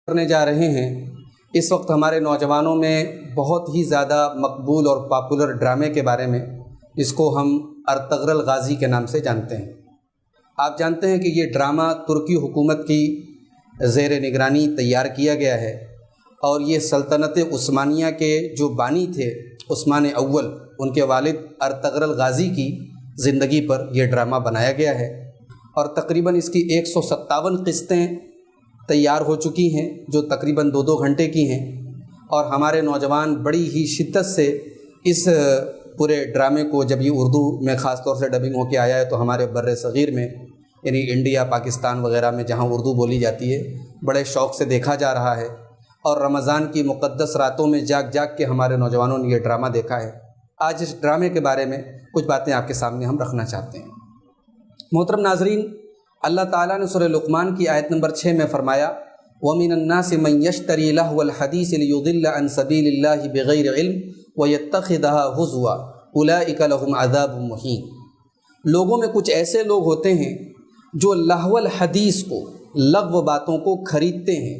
کرنے جا رہے ہیں۔ اس وقت ہمارے نوجوانوں میں بہت ہی زیادہ مقبول اور پاپولر ڈرامے کے بارے میں، جس کو ہم ارطغرل غازی کے نام سے جانتے ہیں۔ آپ جانتے ہیں کہ یہ ڈرامہ ترکی حکومت کی زیر نگرانی تیار کیا گیا ہے، اور یہ سلطنت عثمانیہ کے جو بانی تھے عثمان اول، ان کے والد ارطغرل غازی کی زندگی پر یہ ڈرامہ بنایا گیا ہے، اور تقریباً اس کی 157 قسطیں تیار ہو چکی ہیں، جو تقریباً 2 گھنٹے کی ہیں، اور ہمارے نوجوان بڑی ہی شدت سے اس پورے ڈرامے کو، جب یہ اردو میں خاص طور سے ڈبنگ ہو کے آیا ہے تو ہمارے بر صغیر میں، یعنی انڈیا، پاکستان وغیرہ میں جہاں اردو بولی جاتی ہے، بڑے شوق سے دیکھا جا رہا ہے، اور رمضان کی مقدس راتوں میں جاگ جاگ کے ہمارے نوجوانوں نے یہ ڈرامہ دیکھا ہے۔ آج اس ڈرامے کے بارے میں کچھ باتیں آپ کے سامنے ہم رکھنا چاہتے ہیں۔ محترم ناظرین، اللہ تعالیٰ نے سورہ لقمان کی آیت نمبر 6 میں فرمایا، وَمِنَ النَّاسِ مَن يَشْتَرِي لَهْوَ الْحَدِيثِ لِيُضِلَّ عَن سَبِيلِ اللَّهِ بِغَيْرِ عِلْمٍ وَيَتَّخِذَهَا هُزُوًا أُولَٰئِكَ لَهُمْ عَذَابٌ مُّهِينٌ۔ لوگوں میں کچھ ایسے لوگ ہوتے ہیں جو لہو الحدیث کو، لغو باتوں کو خریدتے ہیں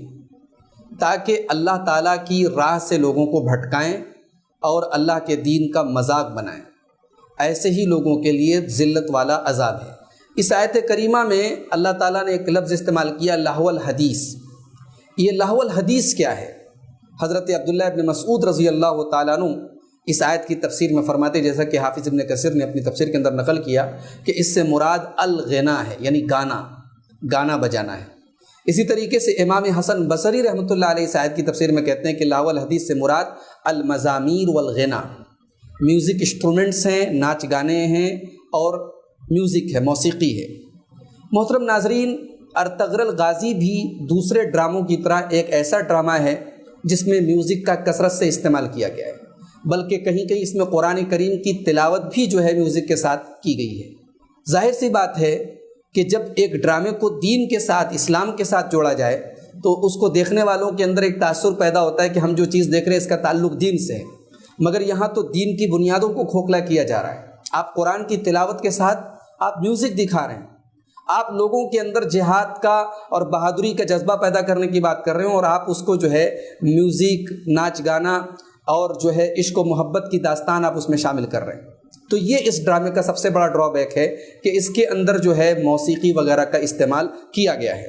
تاکہ اللہ تعالیٰ کی راہ سے لوگوں کو بھٹکائیں اور اللہ کے دین کا مذاق بنائیں۔ ایسے ہی لوگوں کے لیے ذلت والا عذاب ہے۔ اس آیت کریمہ میں اللہ تعالیٰ نے ایک لفظ استعمال کیا، لہو الحدیث۔ یہ لہو الحدیث کیا ہے؟ حضرت عبداللہ ابن مسعود رضی اللہ تعالیٰ عنہ اس آیت کی تفسیر میں فرماتے، جیسا کہ حافظ ابن کثیر نے اپنی تفسیر کے اندر نقل کیا، کہ اس سے مراد الغنا ہے، یعنی گانا بجانا ہے۔ اسی طریقے سے امام حسن بصری رحمۃ اللہ علیہ اس آیت کی تفسیر میں کہتے ہیں کہ لہو الحدیث سے مراد المزامیر والغنا، میوزک انسٹرومنٹس ہیں، ناچ گانے ہیں، اور میوزک ہے، موسیقی ہے۔ محترم ناظرین، ارطغرل غازی بھی دوسرے ڈراموں کی طرح ایک ایسا ڈرامہ ہے جس میں میوزک کا کثرت سے استعمال کیا گیا ہے، بلکہ کہیں کہیں اس میں قرآن کریم کی تلاوت بھی جو ہے میوزک کے ساتھ کی گئی ہے۔ ظاہر سی بات ہے کہ جب ایک ڈرامے کو دین کے ساتھ، اسلام کے ساتھ جوڑا جائے تو اس کو دیکھنے والوں کے اندر ایک تاثر پیدا ہوتا ہے کہ ہم جو چیز دیکھ رہے ہیں اس کا تعلق دین سے ہے، مگر یہاں تو دین کی بنیادوں کو کھوکھلا کیا جا رہا ہے۔ آپ قرآن کی تلاوت کے ساتھ آپ میوزک دکھا رہے ہیں، آپ لوگوں کے اندر جہاد کا اور بہادری کا جذبہ پیدا کرنے کی بات کر رہے ہیں، اور آپ اس کو جو ہے میوزک، ناچ گانا اور جو ہے عشق و محبت کی داستان آپ اس میں شامل کر رہے ہیں۔ تو یہ اس ڈرامے کا سب سے بڑا ڈرا بیک ہے کہ اس کے اندر جو ہے موسیقی وغیرہ کا استعمال کیا گیا ہے۔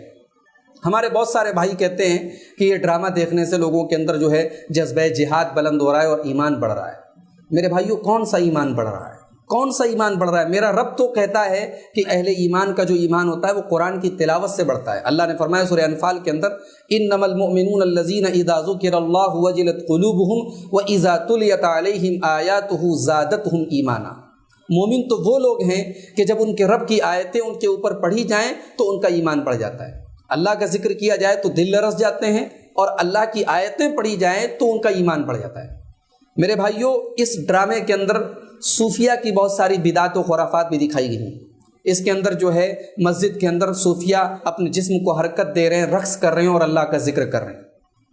ہمارے بہت سارے بھائی کہتے ہیں کہ یہ ڈرامہ دیکھنے سے لوگوں کے اندر جو ہے جذبہ جہاد بلند ہو رہا ہے اور ایمان بڑھ رہا ہے۔ میرے بھائیوں، کون سا ایمان بڑھ رہا ہے؟ کون سا ایمان بڑھ رہا ہے؟ میرا رب تو کہتا ہے کہ اہل ایمان کا جو ایمان ہوتا ہے وہ قرآن کی تلاوت سے بڑھتا ہے۔ اللہ نے فرمایا سورہ انفال کے اندر، انما المؤمنون الذین اذا ذکر اللہ وجلت قلوبہم واذا تلیت علیہم آیاتہ زادتہم ایمانا۔ مومن تو وہ لوگ ہیں کہ جب ان کے رب کی آیتیں ان کے اوپر پڑھی جائیں تو ان کا ایمان بڑھ جاتا ہے۔ اللہ کا ذکر کیا جائے تو دل لرز جاتے ہیں، اور اللہ کی آیتیں پڑھی جائیں تو ان کا ایمان بڑھ جاتا ہے۔ میرے بھائیوں، اس ڈرامے کے اندر صوفیہ کی بہت ساری بدعت و خرافات بھی دکھائی گئی ہیں۔ اس کے اندر جو ہے مسجد کے اندر صوفیہ اپنے جسم کو حرکت دے رہے ہیں، رقص کر رہے ہیں اور اللہ کا ذکر کر رہے ہیں۔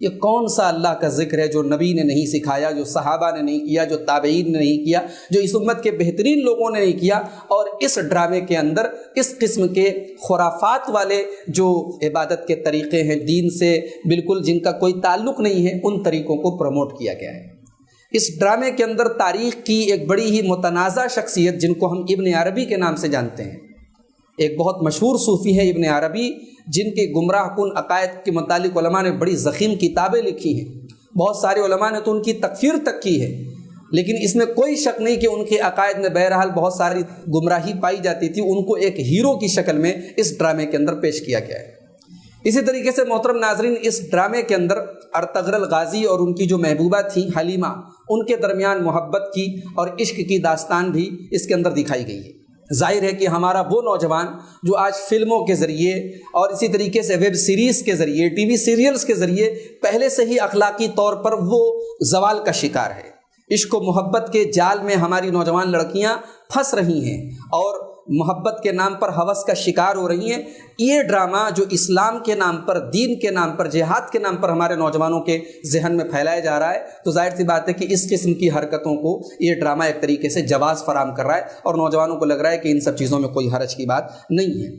یہ کون سا اللہ کا ذکر ہے جو نبی نے نہیں سکھایا، جو صحابہ نے نہیں کیا، جو تابعین نے نہیں کیا، جو اس امت کے بہترین لوگوں نے نہیں کیا؟ اور اس ڈرامے کے اندر اس قسم کے خرافات والے جو عبادت کے طریقے ہیں، دین سے بالکل جن کا کوئی تعلق نہیں ہے، ان طریقوں کو پروموٹ کیا گیا ہے۔ اس ڈرامے کے اندر تاریخ کی ایک بڑی ہی متنازع شخصیت، جن کو ہم ابن عربی کے نام سے جانتے ہیں، ایک بہت مشہور صوفی ہے ابن عربی، جن کے گمراہ کن عقائد کے متعلق علماء نے بڑی ضخیم کتابیں لکھی ہیں۔ بہت سارے علماء نے تو ان کی تکفیر تک کی ہے، لیکن اس میں کوئی شک نہیں کہ ان کے عقائد میں بہرحال بہت ساری گمراہی پائی جاتی تھی۔ ان کو ایک ہیرو کی شکل میں اس ڈرامے کے اندر پیش کیا گیا ہے۔ اسی طریقے سے محترم ناظرین، اس ڈرامے کے اندر ارطغرل غازی اور ان کی جو محبوبہ تھی حلیمہ، ان کے درمیان محبت کی اور عشق کی داستان بھی اس کے اندر دکھائی گئی ہے۔ ظاہر ہے کہ ہمارا وہ نوجوان جو آج فلموں کے ذریعے اور اسی طریقے سے ویب سیریز کے ذریعے، ٹی وی سیریلز کے ذریعے پہلے سے ہی اخلاقی طور پر وہ زوال کا شکار ہے۔ عشق و محبت کے جال میں ہماری نوجوان لڑکیاں پھنس رہی ہیں اور محبت کے نام پر ہوس کا شکار ہو رہی ہیں۔ یہ ڈرامہ جو اسلام کے نام پر، دین کے نام پر، جہاد کے نام پر ہمارے نوجوانوں کے ذہن میں پھیلایا جا رہا ہے، تو ظاہر سی بات ہے کہ اس قسم کی حرکتوں کو یہ ڈرامہ ایک طریقے سے جواز فراہم کر رہا ہے، اور نوجوانوں کو لگ رہا ہے کہ ان سب چیزوں میں کوئی حرج کی بات نہیں ہے۔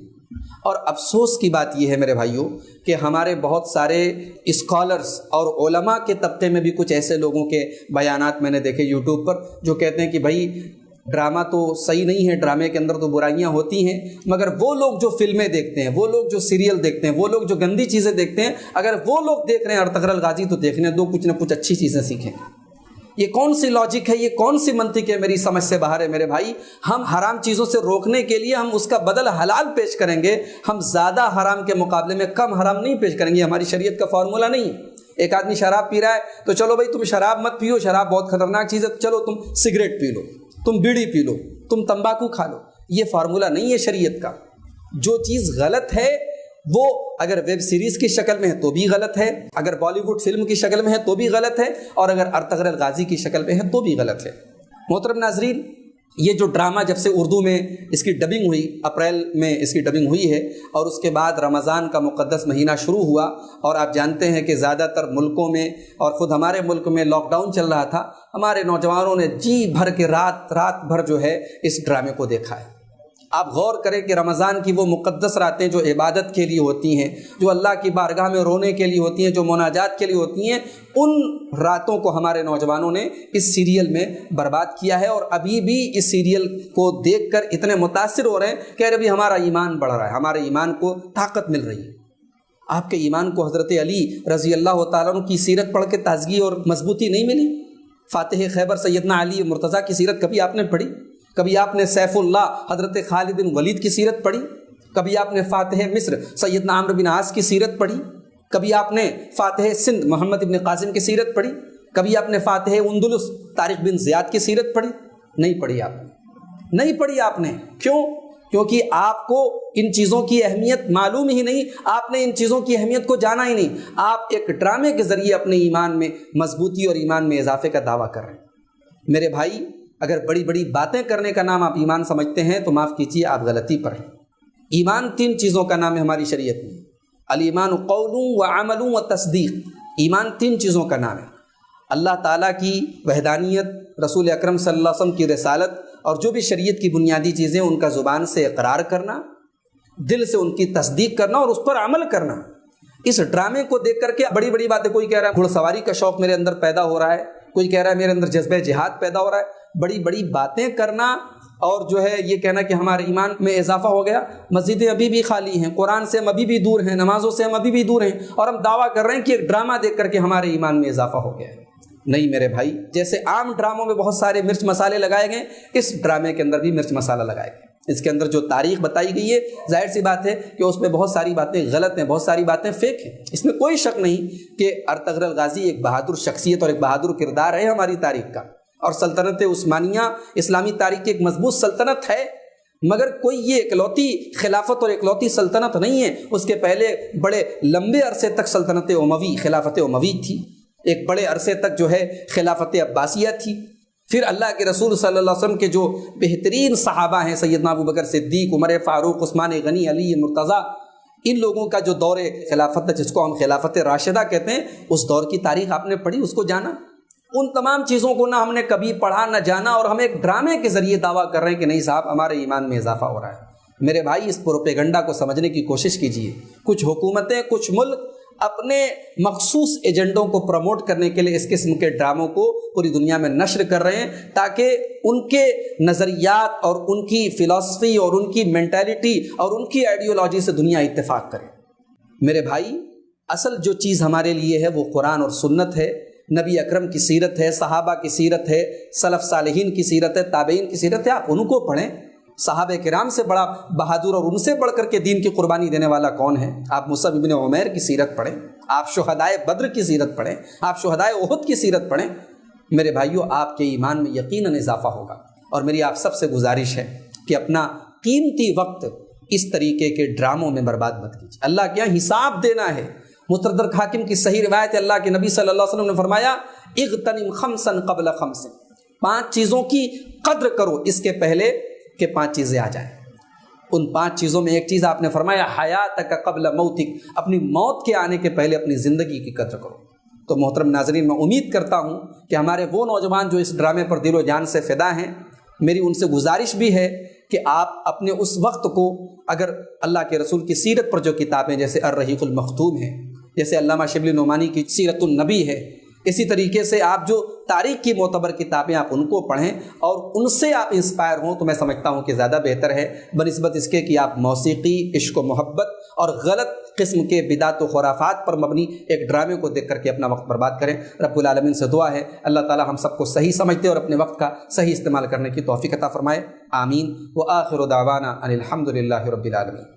اور افسوس کی بات یہ ہے میرے بھائیوں کہ ہمارے بہت سارے اسکالرز اور علماء کے طبقے میں بھی کچھ ایسے لوگوں کے بیانات میں نے دیکھے یوٹیوب پر جو کہتے ہیں کہ بھائی ڈرامہ تو صحیح نہیں ہے، ڈرامے کے اندر تو برائیاں ہوتی ہیں، مگر وہ لوگ جو فلمیں دیکھتے ہیں، وہ لوگ جو سیریل دیکھتے ہیں، وہ لوگ جو گندی چیزیں دیکھتے ہیں، اگر وہ لوگ دیکھ رہے ہیں ارطغرل غازی تو دیکھنے دو، کچھ نہ کچھ اچھی چیزیں سیکھیں۔ یہ کون سی لاجک ہے، یہ کون سی منطق ہے، میری سمجھ سے باہر ہے میرے بھائی۔ ہم حرام چیزوں سے روکنے کے لیے ہم اس کا بدل حلال پیش کریں گے، ہم زیادہ حرام کے مقابلے میں کم حرام نہیں پیش کریں گے، ہماری شریعت کا فارمولہ نہیں ہے۔ ایک آدمی شراب پی رہا ہے تو چلو بھائی تم شراب مت پیو، شراب بہت خطرناک چیز ہے، چلو تم سگریٹ پی لو، تم بیڑی پی لو، تم تمباکو کھا لو۔ یہ فارمولہ نہیں ہے شریعت کا۔ جو چیز غلط ہے وہ اگر ویب سیریز کی شکل میں ہے تو بھی غلط ہے، اگر بالی ووڈ فلم کی شکل میں ہے تو بھی غلط ہے، اور اگر ارطغرل غازی کی شکل میں ہے تو بھی غلط ہے۔ محترم ناظرین، یہ جو ڈرامہ جب سے اردو میں اس کی ڈبنگ ہوئی، اپریل میں اس کی ڈبنگ ہوئی ہے، اور اس کے بعد رمضان کا مقدس مہینہ شروع ہوا، اور آپ جانتے ہیں کہ زیادہ تر ملکوں میں اور خود ہمارے ملک میں لاک ڈاؤن چل رہا تھا، ہمارے نوجوانوں نے جی بھر کے رات بھر جو ہے اس ڈرامے کو دیکھا ہے۔ آپ غور کریں کہ رمضان کی وہ مقدس راتیں جو عبادت کے لیے ہوتی ہیں، جو اللہ کی بارگاہ میں رونے کے لیے ہوتی ہیں، جو مناجات کے لیے ہوتی ہیں، ان راتوں کو ہمارے نوجوانوں نے اس سیریل میں برباد کیا ہے، اور ابھی بھی اس سیریل کو دیکھ کر اتنے متاثر ہو رہے ہیں کہ ابھی ہمارا ایمان بڑھ رہا ہے، ہمارے ایمان کو طاقت مل رہی ہے۔ آپ کے ایمان کو حضرت علی رضی اللہ تعالیٰ عنہ کی سیرت پڑھ کے تازگی اور مضبوطی نہیں ملی؟ فاتح خیبر سیدنا علی مرتضیٰ کی سیرت کبھی آپ نے پڑھی؟ کبھی آپ نے سیف اللہ حضرت خالد بن ولید کی سیرت پڑھی؟ کبھی آپ نے فاتح مصر سیدنا عمرو بن عاص کی سیرت پڑھی؟ کبھی آپ نے فاتح سندھ محمد بن قاسم کی سیرت پڑھی؟ کبھی آپ نے فاتح اندلس طارق بن زیاد کی سیرت پڑھی؟ نہیں پڑھی آپ نے، نہیں پڑھی آپ نے۔ کیوں؟ کیونکہ آپ کو ان چیزوں کی اہمیت معلوم ہی نہیں، آپ نے ان چیزوں کی اہمیت کو جانا ہی نہیں۔ آپ ایک ڈرامے کے ذریعے اپنے ایمان میں مضبوطی اور ایمان میں اضافے کا دعویٰ کر رہے ہیں۔ میرے بھائی، اگر بڑی بڑی باتیں کرنے کا نام آپ ایمان سمجھتے ہیں تو معاف کیجیے، آپ غلطی پر ہیں۔ ایمان 3 چیزوں کا نام ہے ہماری شریعت میں۔ الایمان قول و عمل و تصدیق۔ ایمان 3 چیزوں کا نام ہے: اللہ تعالیٰ کی وحدانیت، رسول اکرم صلی اللہ علیہ وسلم کی رسالت، اور جو بھی شریعت کی بنیادی چیزیں ان کا زبان سے اقرار کرنا، دل سے ان کی تصدیق کرنا اور اس پر عمل کرنا۔ اس ڈرامے کو دیکھ کر کے بڑی بڑی باتیں، کوئی کہہ رہا ہے گھڑ سواری کا شوق میرے اندر پیدا ہو رہا ہے، کوئی کہہ رہا ہے میرے اندر جذبہ جہاد پیدا ہو رہا ہے۔ بڑی بڑی باتیں کرنا اور جو ہے یہ کہنا کہ ہمارے ایمان میں اضافہ ہو گیا، مسجدیں ابھی بھی خالی ہیں، قرآن سے ہم ابھی بھی دور ہیں، نمازوں سے ہم ابھی بھی دور ہیں، اور ہم دعویٰ کر رہے ہیں کہ ایک ڈرامہ دیکھ کر کے ہمارے ایمان میں اضافہ ہو گیا ہے۔ نہیں میرے بھائی، جیسے عام ڈراموں میں بہت سارے مرچ مسالے لگائے گئے، اس ڈرامے کے اندر بھی مرچ مسالہ لگائے گئے۔ اس کے اندر جو تاریخ بتائی گئی ہے، ظاہر سی بات ہے کہ اس میں بہت ساری باتیں غلط ہیں، بہت ساری باتیں فیک ہیں۔ اس میں کوئی شک نہیں کہ ارطغرل غازی ایک بہادر شخصیت اور ایک بہادر کردار ہے ہماری تاریخ کا، اور سلطنت عثمانیہ اسلامی تاریخ کی ایک مضبوط سلطنت ہے، مگر کوئی یہ اکلوتی خلافت اور اکلوتی سلطنت نہیں ہے۔ اس کے پہلے بڑے لمبے عرصے تک سلطنت اموی، خلافت اموی تھی، ایک بڑے عرصے تک جو ہے خلافت عباسیہ تھی۔ پھر اللہ کے رسول صلی اللہ علیہ وسلم کے جو بہترین صحابہ ہیں، سیدنا ابو بکر صدیق، عمر فاروق، عثمان غنی، علی مرتضیٰ، ان لوگوں کا جو دور خلافت جس کو ہم خلافت راشدہ کہتے ہیں، اس دور کی تاریخ آپ نے پڑھی، اس کو جانا؟ ان تمام چیزوں کو نہ ہم نے کبھی پڑھا نہ جانا، اور ہم ایک ڈرامے کے ذریعے دعویٰ کر رہے ہیں کہ نہیں صاحب ہمارے ایمان میں اضافہ ہو رہا ہے۔ میرے بھائی، اس پروپیگنڈا کو سمجھنے کی کوشش کیجیے۔ کچھ حکومتیں، کچھ ملک اپنے مخصوص ایجنڈوں کو پروموٹ کرنے کے لیے اس قسم کے ڈراموں کو پوری دنیا میں نشر کر رہے ہیں، تاکہ ان کے نظریات اور ان کی فلسفی اور ان کی مینٹالٹی اور ان کی آئیڈیالوجی سے دنیا اتفاق کرے۔ میرے بھائی، اصل جو چیز ہمارے لیے ہے وہ قرآن اور سنت ہے، نبی اکرم کی سیرت ہے، صحابہ کی سیرت ہے، سلف صالحین کی سیرت ہے، تابعین کی سیرت ہے۔ آپ ان کو پڑھیں۔ صحابہ کرام سے بڑا بہادر اور ان سے بڑھ کر کے دین کی قربانی دینے والا کون ہے؟ آپ مصعب بن عمیر کی سیرت پڑھیں، آپ شہدائے بدر کی سیرت پڑھیں، آپ شہدائے احد کی سیرت پڑھیں۔ میرے بھائیوں، آپ کے ایمان میں یقیناً اضافہ ہوگا، اور میری آپ سب سے گزارش ہے کہ اپنا قیمتی وقت اس طریقے کے ڈراموں میں برباد مت کیجیے۔ اللہ کے یہاں حساب دینا ہے۔ مستدرک حاکم کی صحیح روایت ہے، اللہ کے نبی صلی اللہ علیہ وسلم نے فرمایا، اغتنم خمسا قبل خمس، 5 چیزوں کی قدر کرو اس کے پہلے کہ 5 چیزیں آ جائیں۔ ان 5 چیزوں میں ایک چیز آپ نے فرمایا، حیاتک قبل موتک، اپنی موت کے آنے کے پہلے اپنی زندگی کی قدر کرو۔ تو محترم ناظرین، میں امید کرتا ہوں کہ ہمارے وہ نوجوان جو اس ڈرامے پر دل و جان سے فدا ہیں، میری ان سے گزارش بھی ہے کہ آپ اپنے اس وقت کو، اگر اللہ کے رسول کی سیرت پر جو کتابیں جیسے الرحیق المختوم ہے، جیسے علامہ شبلی نعمانی کی سیرت النبی ہے، اسی طریقے سے آپ جو تاریخ کی معتبر کتابیں آپ ان کو پڑھیں اور ان سے آپ انسپائر ہوں، تو میں سمجھتا ہوں کہ زیادہ بہتر ہے بنسبت اس کے کہ آپ موسیقی، عشق و محبت اور غلط قسم کے بدعت و خرافات پر مبنی ایک ڈرامے کو دیکھ کر کے اپنا وقت برباد کریں۔ رب العالمین سے دعا ہے اللہ تعالی ہم سب کو صحیح سمجھتے اور اپنے وقت کا صحیح استعمال کرنے کی توفیق عطا فرمائے، آمین۔ وآخر دعوانا ان الحمد للہ رب العالمین۔